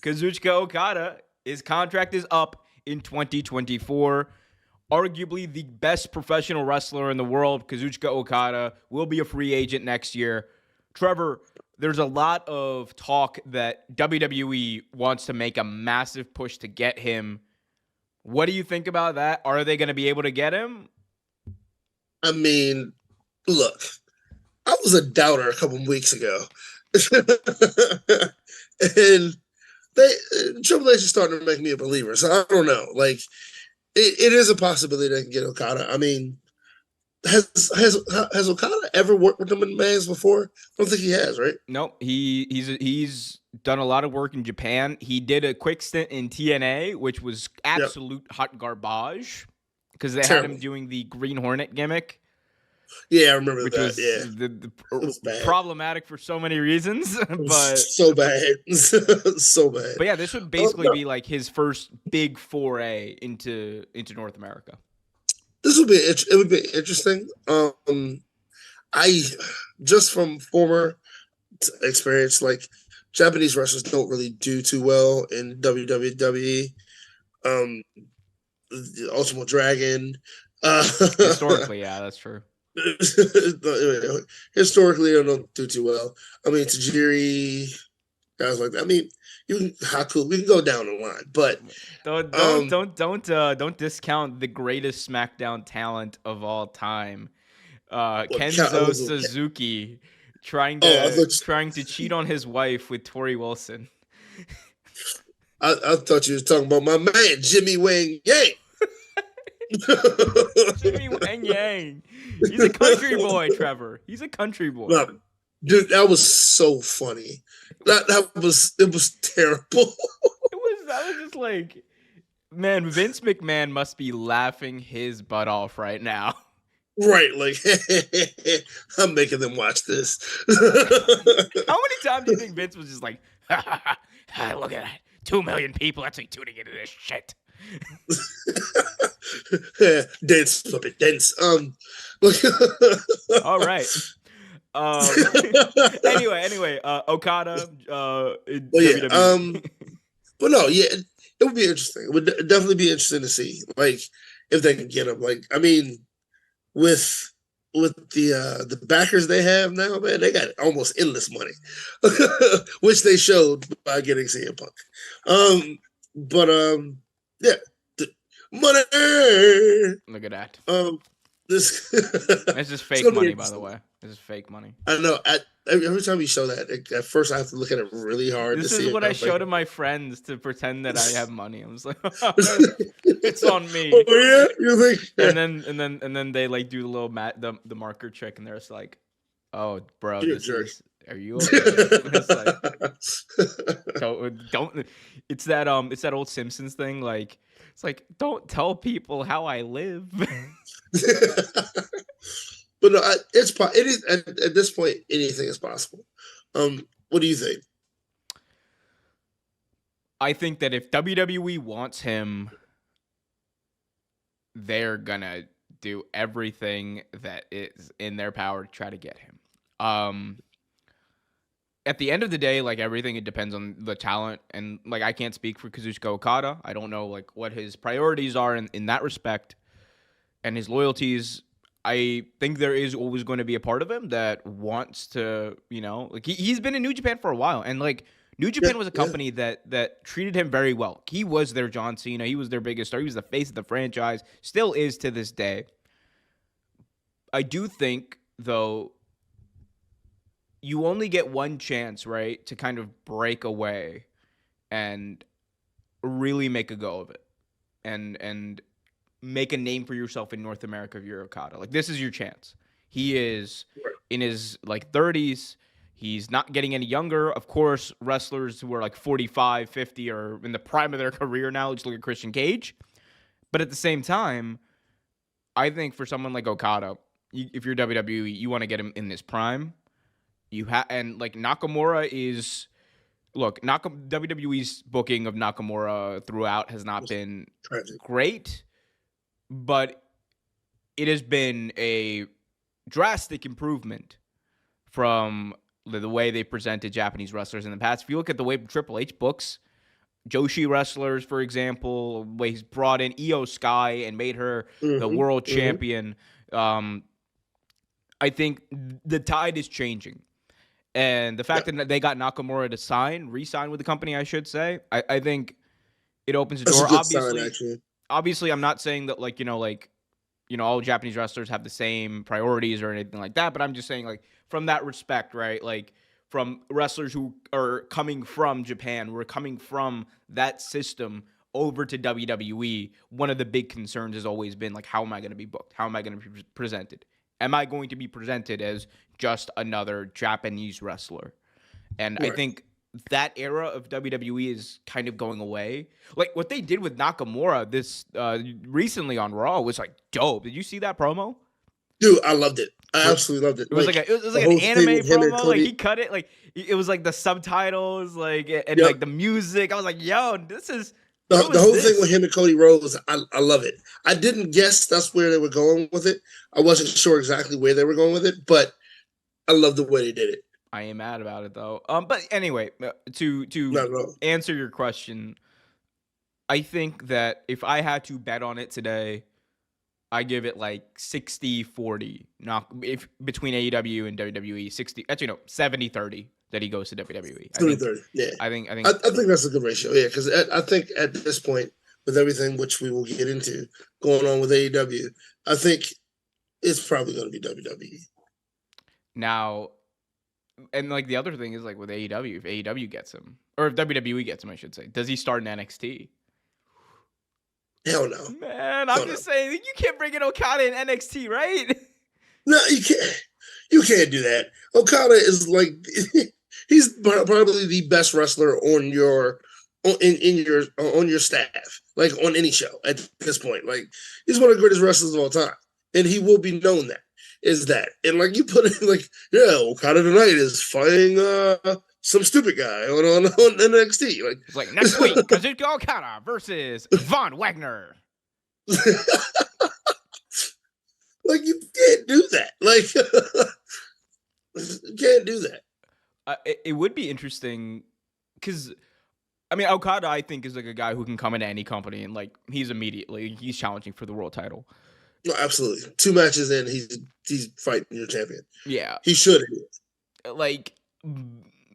Kazuchika Okada, his contract is up in 2024. Arguably the best professional wrestler in the world, Kazuchika Okada, will be a free agent next year. Trevor, there's a lot of talk that WWE wants to make a massive push to get him. What do you think about that? Are they going to be able to get him? I mean, look, I was a doubter a couple of weeks ago. And Triple H is starting to make me a believer. So I don't know. Like, it is a possibility they can get Okada. I mean, has Okada ever worked with them in Mans before? I don't think he has, right? No, he's done a lot of work in Japan. He did a quick stint in TNA, which was Yep. absolute hot garbage because they had him Terrible. doing the Green Hornet gimmick, Yeah, I remember which that. was Yeah, it was bad. problematic for so many reasons. It but was so bad, so bad. but yeah, this would basically No, be like his first big foray into North America. this would be it. Would be interesting. I just from former experience, like Japanese wrestlers don't really do too well in WWE. Um, the Ultimate Dragon. Historically, yeah, that's true. Historically, they don't do too well. I mean, Tajiri, guys like that. I mean, you can Haku. We can go down the line, but Don't discount the greatest SmackDown talent of all time, what Kenzo was it? Suzuki, trying Oh, to cheat on his wife with Tori Wilson. I thought you was talking about my man Jimmy Wang Yang. Jimmy Wang Yang, he's a country boy. Trevor, he's a country boy. No, dude, that was so funny. It was terrible. That was just like, man, Vince McMahon must be laughing his butt off right now. Right, like I'm making them watch this. How many times do you think Vince was just like, look at that, 2 million people actually tuning into this shit? Dense, flip it, dense. All right. Anyway, Okada, WWE. But no, yeah, it would be interesting. It would definitely be interesting to see, like, if they can get him. Like, I mean, with the backers they have now, man, they got almost endless money, which they showed by getting CM Punk. But yeah, money. Look at that. This That's just fake money, by the way. This is fake money. I know. Every time you show that, at first I have to look at it really hard. This to see is what I show to my friends to pretend that I have money. I'm just like, it's on me. Oh yeah, you think? And then they like do the little the marker trick, and they're just like, oh, bro, You're a this jerk. is. Are you okay? It's like, don't. It's that old Simpsons thing. Like, it's like, don't tell people how I live. But no, it is at this point anything is possible. What do you think? I think that if WWE wants him, they're gonna do everything that is in their power to try to get him. At the end of the day, like everything, it depends on the talent, and like I can't speak for Kazuchika Okada. I don't know like what his priorities are in that respect, and his loyalties. I think there is always going to be a part of him that wants to, like he's been in New Japan for a while, and like New Japan was a company that treated him very well. He was their John Cena. He was their biggest star. He was the face of the franchise. Still is to this day. I do think, though, you only get one chance, right, to kind of break away and really make a go of it, and make a name for yourself in North America if you're Okada. Like, this is your chance. He is in his, like, 30s. He's not getting any younger. Of course, wrestlers who are, like, 45, 50 are in the prime of their career now. Just look at Christian Cage. But at the same time, I think for someone like Okada, if you're WWE, you want to get him in this prime. And, like, Nakamura is... Look, WWE's booking of Nakamura throughout has not been great. But it has been a drastic improvement from the way they presented Japanese wrestlers in the past. If you look at the way Triple H books Joshi wrestlers, for example, where he's brought in Io Sky and made her the Mm-hmm. world Mm-hmm. champion. Um, I think the tide is changing. And the Yeah, fact that they got Nakamura to re-sign with the company, I should say, I think it opens the that's a door. good sign, Obviously, actually. I'm not saying that all Japanese wrestlers have the same priorities or anything like that, but I'm just saying like from that respect, right? Like from wrestlers who are coming from Japan, who are coming from that system over to WWE, one of the big concerns has always been like, how am I going to be booked? How am I going to be presented? Am I going to be presented as just another Japanese wrestler? And I Right. think that era of WWE is kind of going away. Like what they did with Nakamura this recently on Raw was like dope. Did you see that promo? Dude, I loved it. I Where absolutely loved it. it was Like like it was the like an whole thing anime with him and promo. Like Cody. he cut it. Like it was like the subtitles, like and Yep. like the music. I was like, yo, this is The, what the was whole thing with this? him and Cody Rhodes, I love it. I didn't guess that's where they were going with it. I wasn't sure exactly where they were going with it, but I love the way they did it. I ain't mad about it though. But anyway, to Not at all. answer your question, I think that if I had to bet on it today, I give it like 60-40. Not if between AEW and WWE, 60 actually no, 70-30 that he goes to WWE. 30-30. Yeah. I I think think that's a good ratio. Yeah, because I think at this point, with everything which we will get into going on with AEW, I think it's probably going to be WWE. now and like the other thing is like with AEW, if AEW gets him or if WWE gets him, I should say, does he start in NXT? Hell no. Man, I'm Hell no. just saying you can't bring in Okada in NXT, right? No, you can't. You can't do that. Okada is like he's probably the best wrestler on your staff, like on any show at this point. Like he's one of the greatest wrestlers of all time, and he will be known that is that. And like you put it like, yeah, Okada tonight is fighting some stupid guy on NXT. Like It's like next week, Kazuchika Okada versus Von Wagner. like you can't do that. Like you can't do that. It would be interesting because I mean Okada I think is like a guy who can come into any company and like he's challenging for the world title. No, absolutely. 2 matches in, he's fighting your champion. Yeah, He should. like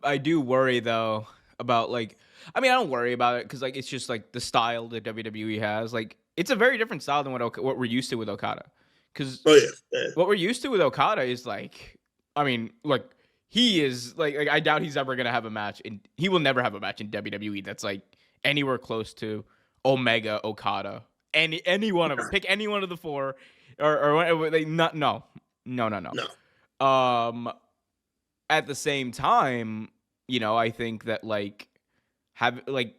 I do worry though about like I mean I don't worry about it because like it's just like the style that WWE has. Like it's a very different style than what we're used to with Okada. Because Oh yeah, yeah. what we're used to with Okada is like, I mean, like he is like I doubt he's ever gonna have a match, and he will never have a match in WWE that's like anywhere close to Omega Okada. Any one of them, pick any one of the four, or they not no. No, Um, at the same time, I think that like have like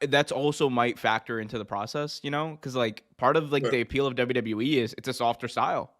that's also might factor into the process, because like part of like right. the appeal of WWE is it's a softer style.